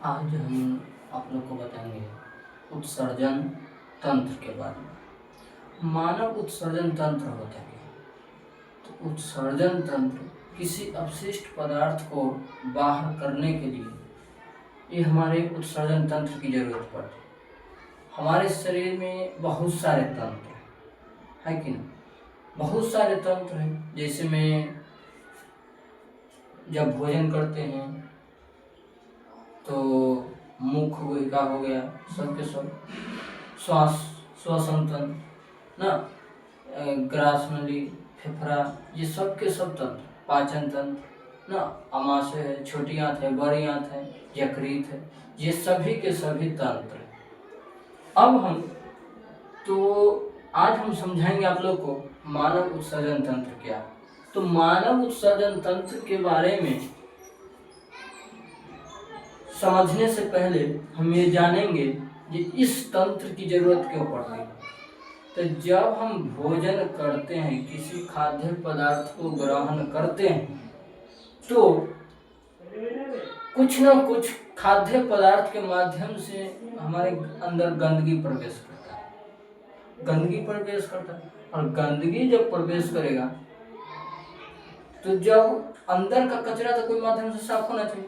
आज हम आप लोग को बताएंगे उत्सर्जन तंत्र के बारे में। मानव उत्सर्जन तंत्र होता है क्या? तो उत्सर्जन तंत्र किसी अपशिष्ट पदार्थ को बाहर करने के लिए ये हमारे उत्सर्जन तंत्र की जरूरत पड़ती है। हमारे शरीर में बहुत सारे तंत्र है कि नहीं? बहुत सारे तंत्र हैं। जैसे में जब भोजन करते हैं तो मुख गुहिका हो गया, सबके सब श्वसन तंत्र ना, ग्रास नली, फेफड़ा, ये सब के सब तंत्र, पाचन तंत्र ना, आमाशय है, छोटी आंत है, बड़ी आंत है, यकृत है, ये सभी के सभी तंत्र। अब आज हम समझाएंगे आप लोग को मानव उत्सर्जन तंत्र क्या है। तो मानव उत्सर्जन तंत्र के बारे में समझने से पहले हम ये जानेंगे कि इस तंत्र की जरूरत क्यों पड़ती है। तो जब हम भोजन करते हैं, किसी खाद्य पदार्थ को ग्रहण करते हैं, तो कुछ न कुछ खाद्य पदार्थ के माध्यम से हमारे अंदर गंदगी प्रवेश करता है। और गंदगी जब प्रवेश करेगा तो जब अंदर का कचरा तो कोई माध्यम से साफ होना चाहिए।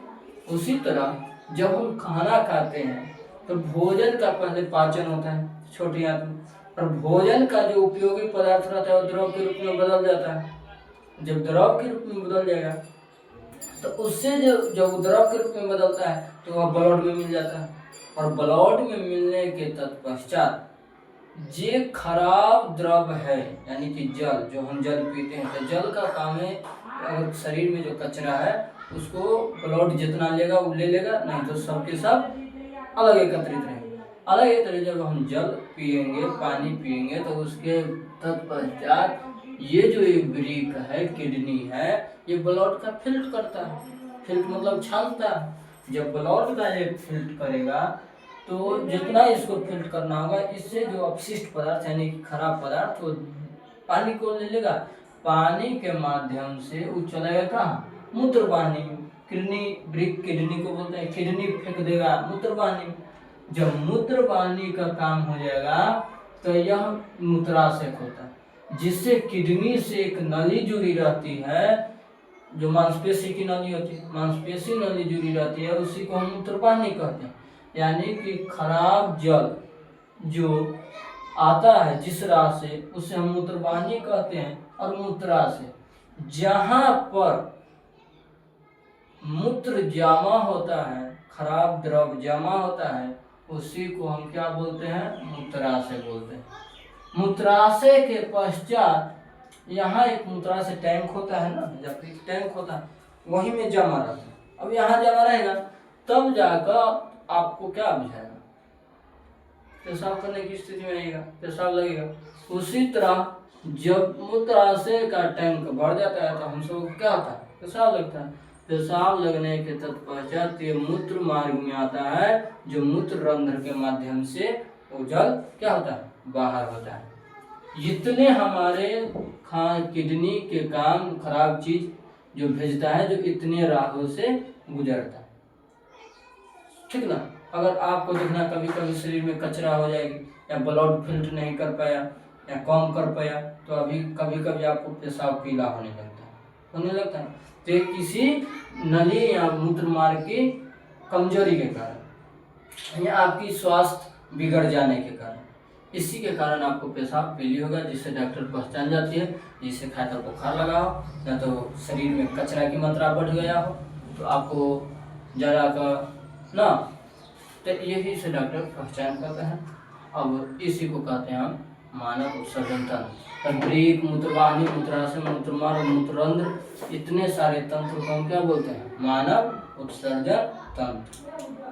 उसी तरह जब हम खाना खाते हैं तो भोजन का पहले पाचन होता है छोटी आंत में, और भोजन का जो उपयोगी पदार्थ रहता है वो द्रव के रूप में बदल जाता है। जब द्रव के रूप में बदल जाएगा तो उससे जब द्रव के रूप में बदलता है तो वह ब्लड में मिल जाता है, और ब्लड में मिलने के तत्पश्चात जे खराब द्रव है, यानी कि जल, जो हम जल पीते हैं, तो जल का काम है अगर शरीर में जो कचरा है उसको ब्लड जितना लेगा वो ले लेगा, नहीं तो सबके सब अलग एकत्रित रहेंगे। अलग ही तरह जब हम जल पिएंगे, पानी पिएंगे, तो उसके तत्पश्चात ये जो वृक्क है, किडनी है, ये ब्लड का फिल्टर करता है। फिल्टर मतलब छानता है। जब ब्लड का ये फिल्टर करेगा तो जितना इसको फिल्टर करना होगा, इससे जो अपशिष्ट पदार्थ यानी कि खराब पदार्थ वो पानी को ले लेगा। पानी के माध्यम से वो चलेगा कहाँ? मूत्रवाहिनी में। किडनी को बोलते हैं, किडनी फेंक देगा मूत्रवाहिनी में। जब मूत्रवाहिनी का काम हो जाएगा तो यह मूत्राशय होता है, जिससे किडनी से एक नली जुड़ी रहती है, जो मांसपेशी की नली होती है, मांसपेशी नली जुड़ी रहती है, उसी को हम मूत्रवाहिनी कहते हैं। यानी कि खराब जल जो आता है जिस राह से, उसे हम मूत्रवाहिनी कहते हैं। और मूत्राशय, जहां पर मूत्र जमा होता है, खराब द्रव जमा होता है, उसी को हम क्या बोलते हैं? मूत्राशय बोलते हैं। मूत्राशय के पश्चात यहाँ एक मूत्राशय टैंक होता है ना, जब एक टैंक होता है वहीं में जमा रहता है। अब यहाँ जमा रहेगा तब जाकर आपको क्या बुझाएगा? पेशाब करने की स्थिति में रहेगा, पेशाब लगेगा। उसी तरह जब मूत्राशय का टैंक भर जाता है तो हम सब क्या होता है? पेशाब लगता है। पेशाब लगने के तत्पश्चात ये मूत्र मार्ग में आता है, जो मूत्र रंध्र के माध्यम से वो जल क्या होता है? बाहर होता है। इतने हमारे किडनी के काम खराब चीज जो भेजता है, जो इतने राहों से गुजरता है, ठीक ना। अगर आपको देखना कभी कभी शरीर में कचरा हो जाएगी, या ब्लड फिल्टर नहीं कर पाया, या कम कर पाया, तो अभी कभी कभी आपको पेशाब पीला होने लगता है। तो किसी नली या मूत्र मार्ग की कमजोरी के कारण, या आपकी स्वास्थ्य बिगड़ जाने के कारण, इसी के कारण आपको पेशाब पीली होगा, जिससे डॉक्टर पहचान जाती है, जिससे खाकर बुखार लगा हो, या तो शरीर में कचरा की मात्रा बढ़ गया हो, तो आपको जरा का ना, तो यही से डॉक्टर पहचान करते हैं। अब इसी को कहते हैं हम मानव उत्सर्जन तंत्र। वृक्क, मूत्रवाहिनी, मूत्राशय, मूत्रमार्ग, मूत्ररंध्र, इतने सारे तंत्र को हम क्या बोलते हैं? मानव उत्सर्जन तंत्र।